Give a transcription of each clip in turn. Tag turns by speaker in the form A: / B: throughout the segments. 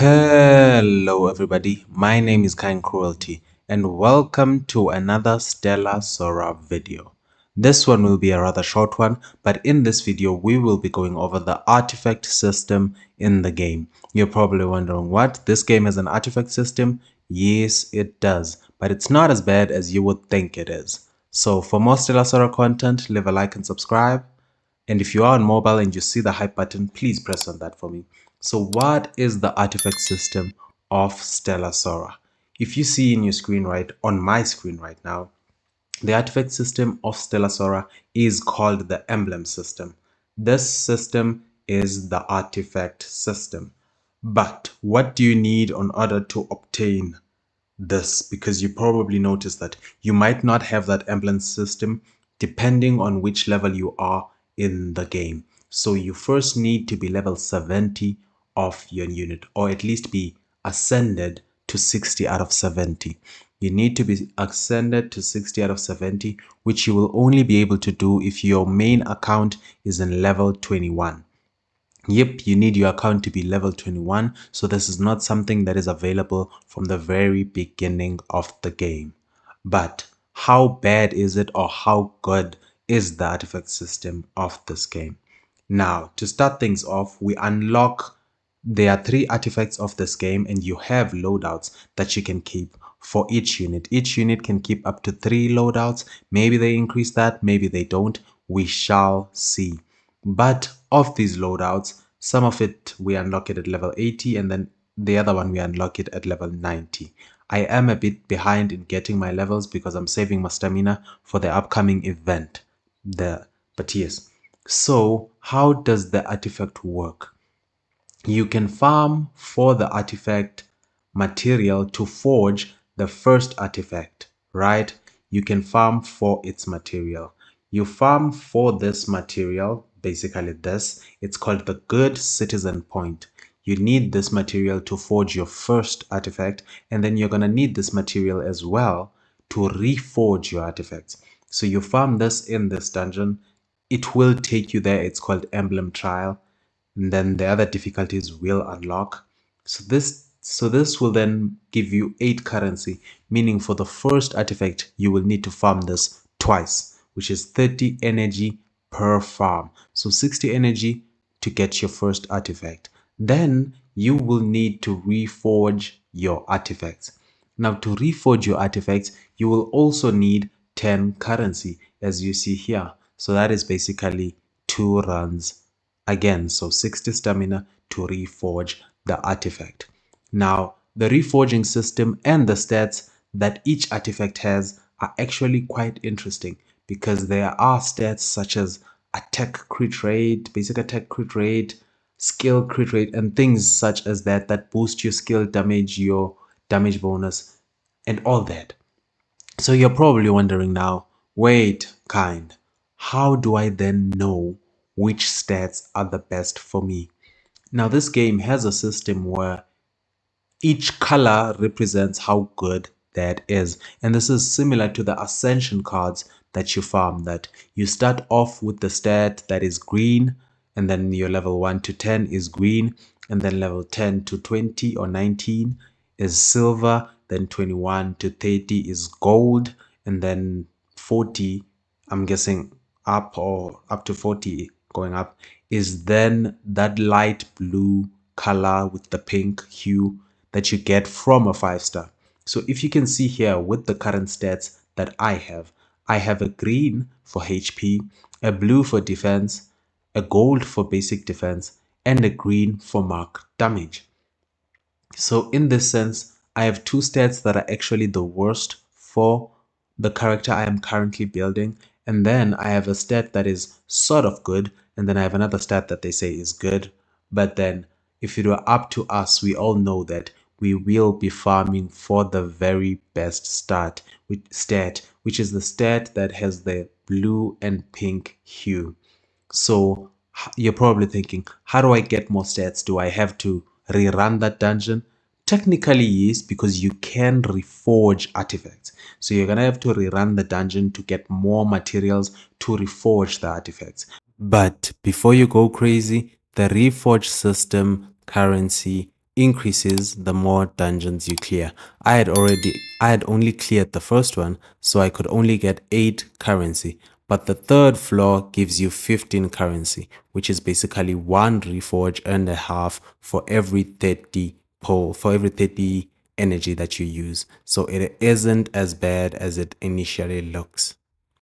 A: Hello everybody, my name is Kind Cruelty and welcome to another Stella Sora video. This one will be a rather short one, but in this video we will be going over the artifact system in the game. You're probably wondering, what? This game has an artifact system? Yes, it does, but it's not as bad as you would think it is. So for more Stella Sora content, leave a like and subscribe. And if you are on mobile and you see the hype button, please press on that for me. So what is the artifact system of Stella Sora? If you see in your screen on my screen right now, the artifact system of Stella Sora is called the Emblem system. This system is the artifact system. But what do you need in order to obtain this? Because you probably noticed that you might not have that emblem system depending on which level you are in the game. So you first need to be level 70 of your unit, or at least be ascended to 60 out of 70. You need to be ascended to 60 out of 70, which you will only be able to do if your main account is in level 21. Yep, you need your account to be level 21, so this is not something that is available from the very beginning of the game. But how bad is it, or how good is the artifact system of this game? Now, to start things off, there are 3 artifacts of this game, and you have loadouts that you can keep for each unit. Each unit can keep up to 3 loadouts. Maybe they increase that, maybe they don't. We shall see. But of these loadouts, some of it we unlock it at level 80, and then the other one we unlock it at level 90. I am a bit behind in getting my levels because I'm saving my stamina for the upcoming event. But yes. So how does the artifact work? You can farm for the artifact material to forge the first artifact, right? You can farm for its material. You farm for this material, basically this. It's called the Good Citizen Point. You need this material to forge your first artifact, and then you're going to need this material as well to reforge your artifacts. So you farm this in this dungeon. It will take you there. It's called Emblem Trial. And then the other difficulties will unlock. So this will then give you 8 currency, meaning for the first artifact you will need to farm this twice, which is 30 energy per farm. So 60 energy to get your first artifact. Then you will need to reforge your artifacts. Now, to reforge your artifacts, you will also need 10 currency, as you see here. So that is basically 2 runs again. So 60 stamina to reforge the artifact. Now, the reforging system and the stats that each artifact has are actually quite interesting, because there are stats such as attack crit rate, basic attack crit rate, skill crit rate, and things such as that boost your skill damage, your damage bonus, and all that. So you're probably wondering now, wait, Kind, how do I then know which stats are the best for me? Now, this game has a system where each color represents how good that is. And this is similar to the ascension cards that you farm, that you start off with the stat that is green, and then your level 1 to 10 is green, and then level 10 to 20 or 19 is silver, then 21 to 30 is gold, and then 40, I'm guessing up or up to 40 going up, is then that light blue color with the pink hue that you get from a 5-star. So if you can see here with the current stats that I have a green for HP, a blue for defense, a gold for basic defense, and a green for mark damage. So in this sense, I have 2 stats that are actually the worst for the character I am currently building, and then I have a stat that is sort of good, and then I have another stat that they say is good. But then if it were up to us, we all know that we will be farming for the very best stat, which is the stat that has the blue and pink hue. So you're probably thinking, how do I get more stats? Do I have to rerun that dungeon? Technically, yes, because you can reforge artifacts. So you're going to have to rerun the dungeon to get more materials to reforge the artifacts. But before you go crazy, the reforge system currency increases the more dungeons you clear. I had only cleared the first one, so I could only get 8 currency. But the third floor gives you 15 currency, which is basically 1 reforge and a half for every 30 for every 30 energy that you use. So it isn't as bad as it initially looks.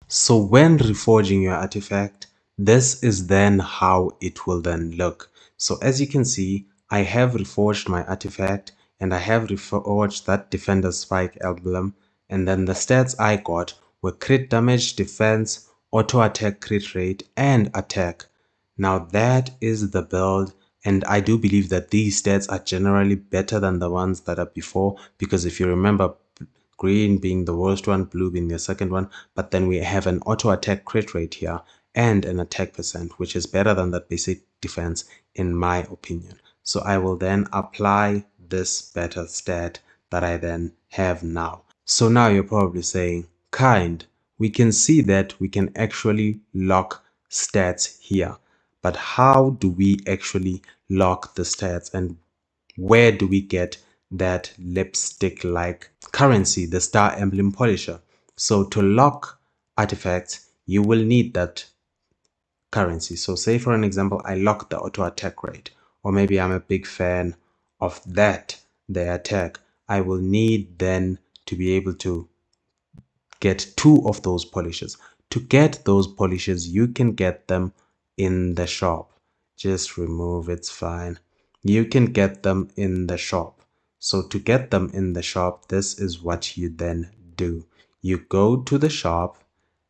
A: So when reforging your artifact, this is then how it will then look. So as you can see, I have reforged my artifact and I have reforged that defender spike emblem, and then the stats I got were crit damage, defense, auto attack, crit rate, and attack. Now that is the build, and I do believe that these stats are generally better than the ones that are before, because if you remember, green being the worst one, blue being the second one, but then we have an auto attack crit rate here and an attack percent, which is better than that basic defense in my opinion. So I will then apply this better stat that I then have now. So now you're probably saying, kind, we can see that we can actually lock stats here, but how do we actually lock the stats, and where do we get that lipstick like currency, the star emblem polisher? So to lock artifacts, you will need that currency. So say for an example, I lock the auto attack rate, or maybe I'm a big fan of that, the attack. I will need then to be able to get 2 of those polishes. To get those polishes, you can get them in the shop. Just remove, it's fine. You can get them in the shop. So to get them in the shop, this is what you then do. You go to the shop,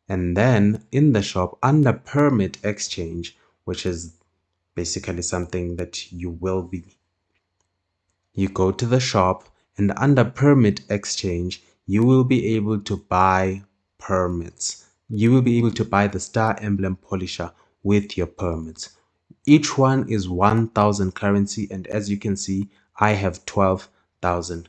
A: and then in the shop under permit exchange, which is basically something that you go to the shop, and under permit exchange, you will be able to buy permits. You will be able to buy the star emblem polisher with your permits. Each one is 1,000 currency, and as you can see, I have 12,000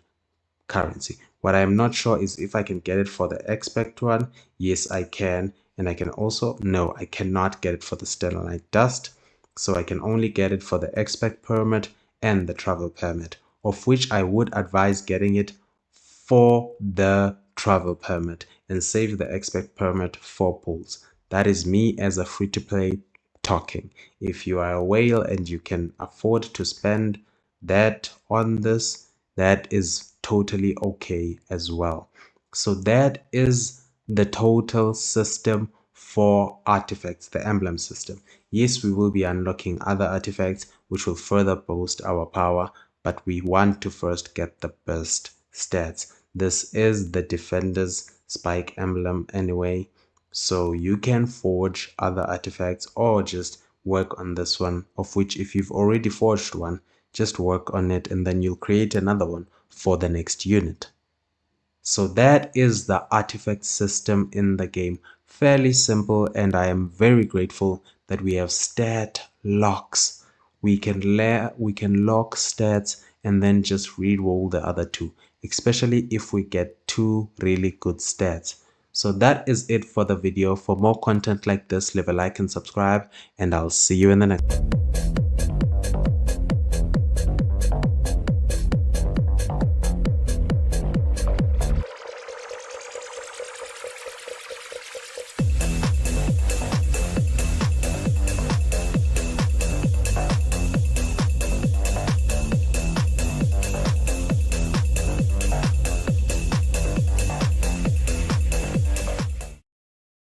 A: currency. What I'm not sure is if I can get it for the expect one. Yes, I can. And I can also, no, I cannot get it for the Stellar Knight Dust. So I can only get it for the expect permit and the travel permit, of which I would advise getting it for the travel permit and save the expect permit for pools. That is me as a free-to-play talking. If you are a whale and you can afford to spend that on this, that is totally okay as well. So that is the total system for artifacts, the emblem system. Yes, we will be unlocking other artifacts which will further boost our power, but we want to first get the best stats. This is the defender's spike emblem anyway, so you can forge other artifacts or just work on this one, of which if you've already forged one, just work on it and then you'll create another one for the next unit. So that is the artifact system in the game. Fairly simple, and I am very grateful that we have stat locks. We can lock stats and then just re-roll the other 2, especially if we get 2 really good stats. So that is it for the video. For more content like this, leave a like and subscribe, and I'll see you in the next one.